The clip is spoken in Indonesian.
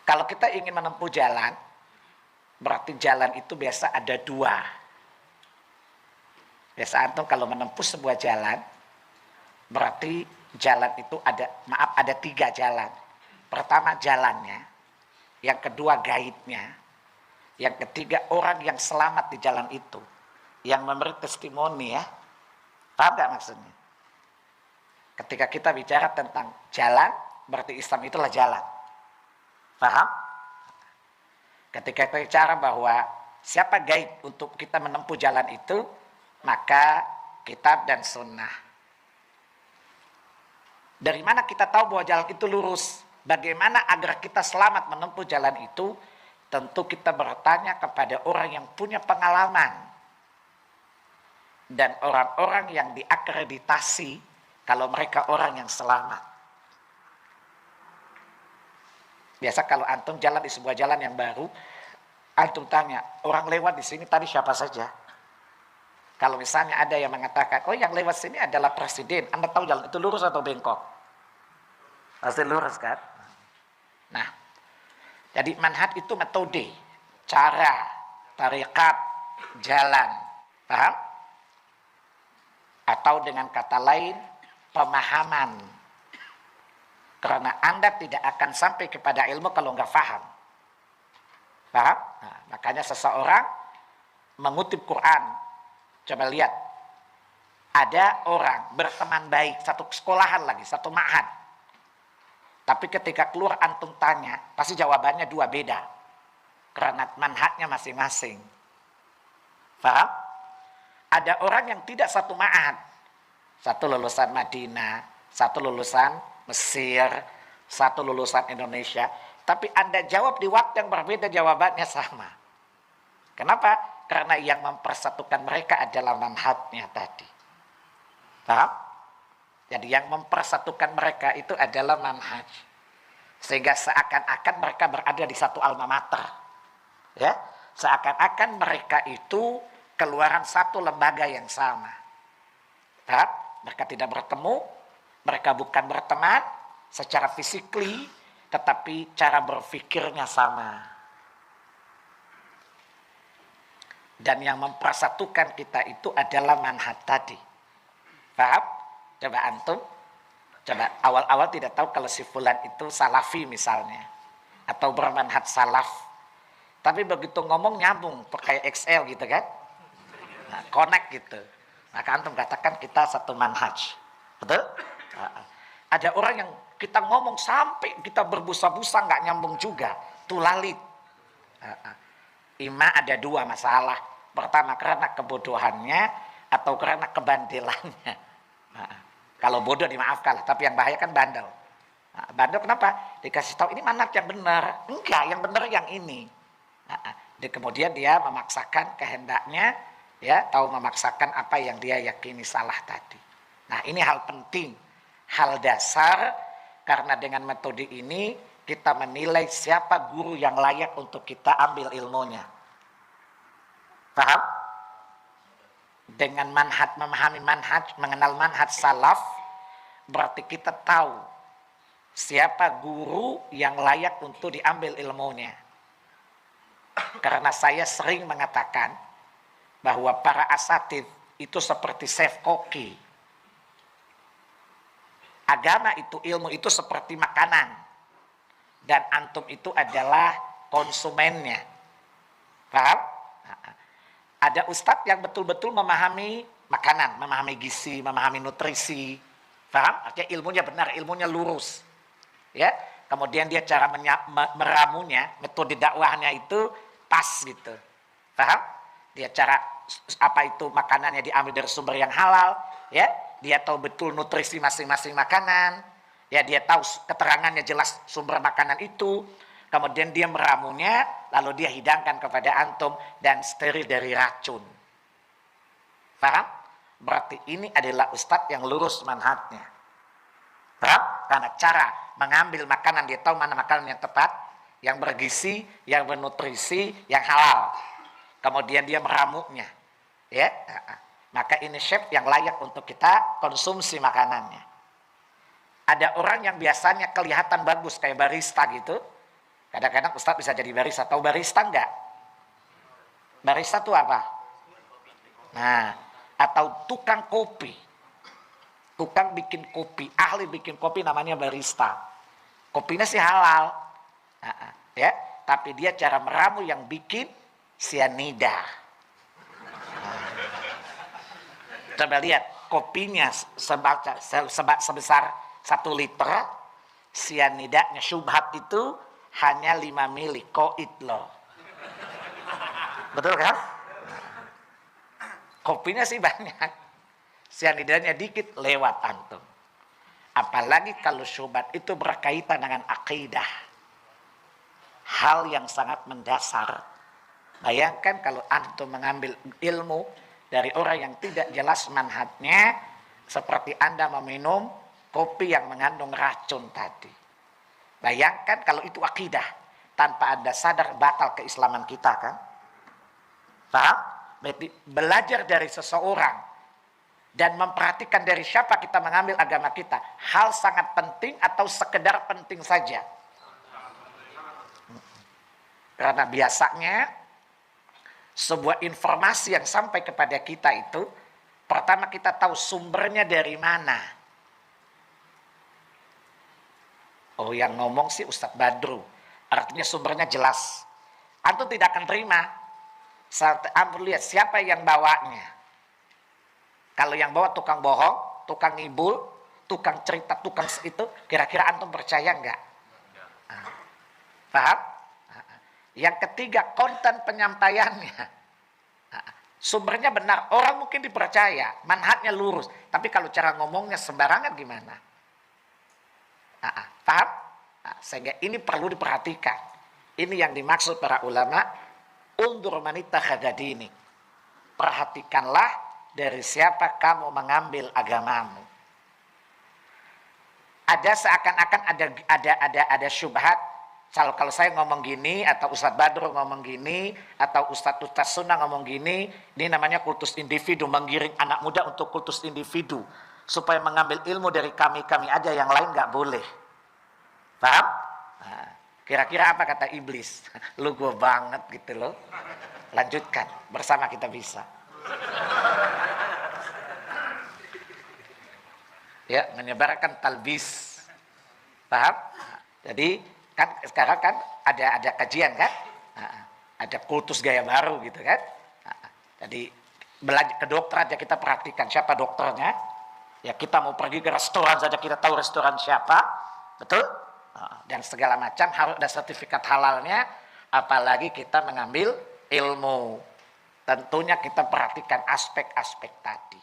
Kalau kita ingin menempuh jalan, berarti jalan itu biasa ada dua. Biasa antum kalau menempuh sebuah jalan, berarti jalan itu ada tiga jalan. Pertama jalannya, yang kedua guide-nya, yang ketiga orang yang selamat di jalan itu, yang memberi testimoni ya. Paham gak maksudnya? Ketika kita bicara tentang jalan, berarti Islam itulah jalan. Paham? Ketika kita bicara bahwa siapa guide untuk kita menempuh jalan itu, maka kitab dan sunnah. Dari mana kita tahu bahwa jalan itu lurus? Bagaimana agar kita selamat menempuh jalan itu? Tentu kita bertanya kepada orang yang punya pengalaman. Dan orang-orang yang diakreditasi kalau mereka orang yang selamat. Biasa kalau antum jalan di sebuah jalan yang baru, antum tanya, orang lewat di sini tadi siapa saja? Kalau misalnya ada yang mengatakan, oh yang lewat sini adalah presiden, Anda tahu jalan itu lurus atau bengkok? Pasti lurus kan? Nah, jadi manhaj itu metode, cara, tarikat, jalan. Paham? Atau dengan kata lain, pemahaman. Karena Anda tidak akan sampai kepada ilmu kalau nggak paham. Paham? Nah, makanya seseorang mengutip Quran. Coba lihat, ada orang berteman baik, satu sekolahan lagi, satu ma'had. Tapi ketika keluar antum tanya, pasti jawabannya dua beda. Karena manhajnya masing-masing. Paham? Ada orang yang tidak satu ma'had. Satu lulusan Madinah, satu lulusan Mesir, satu lulusan Indonesia. Tapi Anda jawab di waktu yang berbeda, jawabannya sama. Kenapa? Karena yang mempersatukan mereka adalah manhajnya tadi. Paham? Jadi yang mempersatukan mereka itu adalah manhaj. Sehingga seakan-akan mereka berada di satu alma mater. Ya, seakan-akan mereka itu keluaran satu lembaga yang sama. Paham? Mereka tidak bertemu, mereka bukan berteman secara fisikly, tetapi cara berpikirnya sama. Dan yang mempersatukan kita itu adalah manhaj tadi. Paham? Coba antum, coba awal-awal tidak tahu kalau si fulan itu salafi misalnya, atau bermanhaj salaf. Tapi begitu ngomong nyambung, pakai XL gitu kan, nah, connect gitu. Maka antum katakan kita satu manhaj. Betul? Ada orang yang kita ngomong sampai kita berbusa-busa nggak nyambung juga, tulalit. Ima ada dua masalah. Pertama karena kebodohannya atau karena kebandelannya. Kalau bodoh dimaafkan, tapi yang bahaya kan bandel. Bandel kenapa? Dikasih tahu ini manhaj yang benar. Enggak, yang benar yang ini. Kemudian dia memaksakan kehendaknya, ya, tahu memaksakan apa yang dia yakini salah tadi. Nah, ini hal penting, hal dasar, karena dengan metode ini kita menilai siapa guru yang layak untuk kita ambil ilmunya. Paham? Dengan manhaj, memahami manhaj, mengenal manhaj salaf, berarti kita tahu siapa guru yang layak untuk diambil ilmunya. Karena saya sering mengatakan bahwa para asatidz itu seperti chef koki. Agama itu, ilmu itu seperti makanan. Dan antum itu adalah konsumennya. Paham? Ada ustadz yang betul-betul memahami makanan, memahami gizi, memahami nutrisi. Paham? Artinya ilmunya benar, ilmunya lurus. Ya, kemudian dia cara meramunya, metode dakwahnya itu pas gitu. Paham? Dia cara apa itu makanannya diambil dari sumber yang halal, ya. Dia tahu betul nutrisi masing-masing makanan. Ya, dia tahu keterangannya jelas sumber makanan itu. Kemudian dia meramunya, lalu dia hidangkan kepada antum dan steril dari racun. Paham? Berarti ini adalah ustadz yang lurus manhajnya. Paham? Karena cara mengambil makanan, dia tahu mana makanan yang tepat, yang bergizi, yang bernutrisi, yang halal. Kemudian dia meramunya. Ya, maka ini chef yang layak untuk kita konsumsi makanannya. Ada orang yang biasanya kelihatan bagus kayak barista gitu, Kadang-kadang Ustadz bisa jadi barista. Tahu barista enggak? Barista itu apa? Nah, atau tukang kopi. Tukang bikin kopi, ahli bikin kopi namanya barista. Kopinya sih halal. Ya, tapi dia cara meramu yang bikin sianida. Coba lihat, kopinya sebesar 1 liter, sianidanya syubhat itu hanya 5 mili, koit loh. Betul kan? Kopinya sih banyak, sianidanya dikit, lewat antum. Apalagi kalau syubhat itu berkaitan dengan akidah, hal yang sangat mendasar. Bayangkan kalau antum mengambil ilmu dari orang yang tidak jelas manhajnya, seperti Anda meminum kopi yang mengandung racun tadi. Bayangkan kalau itu akidah, tanpa Anda sadar batal keislaman kita kan? Paham? Berarti belajar dari seseorang dan memperhatikan dari siapa kita mengambil agama kita, hal sangat penting atau sekedar penting saja? Karena biasanya sebuah informasi yang sampai kepada kita itu, pertama kita tahu sumbernya dari mana. Oh, yang ngomong sih Ustadz Badru, artinya sumbernya jelas. Antum tidak akan terima. Antum lihat siapa yang bawanya. Kalau yang bawa tukang bohong, tukang ngibul, tukang cerita, tukang itu, kira-kira antum percaya enggak? Paham? Yang ketiga, konten penyampaiannya. Sumbernya benar, orang mungkin dipercaya, manhajnya lurus. Tapi kalau cara ngomongnya sembarangan gimana? Paham? Sehingga ini perlu diperhatikan. Ini yang dimaksud para ulama, undur manita khadadini. Perhatikanlah dari siapa kamu mengambil agamamu. Ada seakan-akan ada syubhat. Kalau saya ngomong gini, atau Ustadz Badru ngomong gini, atau Ustadz Sunnah ngomong gini, ini namanya kultus individu, menggiring anak muda untuk kultus individu, supaya mengambil ilmu dari kami aja, yang lain nggak boleh. Paham? Nah, kira-kira apa kata iblis? Lu gue banget gitu loh. Lanjutkan, bersama kita bisa. Ya, menyebarkan talbis. Paham? Jadi kan sekarang kan ada kajian kan, ada kultus gaya baru gitu kan. Jadi belajar ke dokter aja kita perhatikan siapa dokternya. Ya, kita mau pergi ke restoran saja kita tahu restoran siapa, betul? Dan segala macam harus ada sertifikat halalnya. Apalagi kita mengambil ilmu, tentunya kita perhatikan aspek-aspek tadi.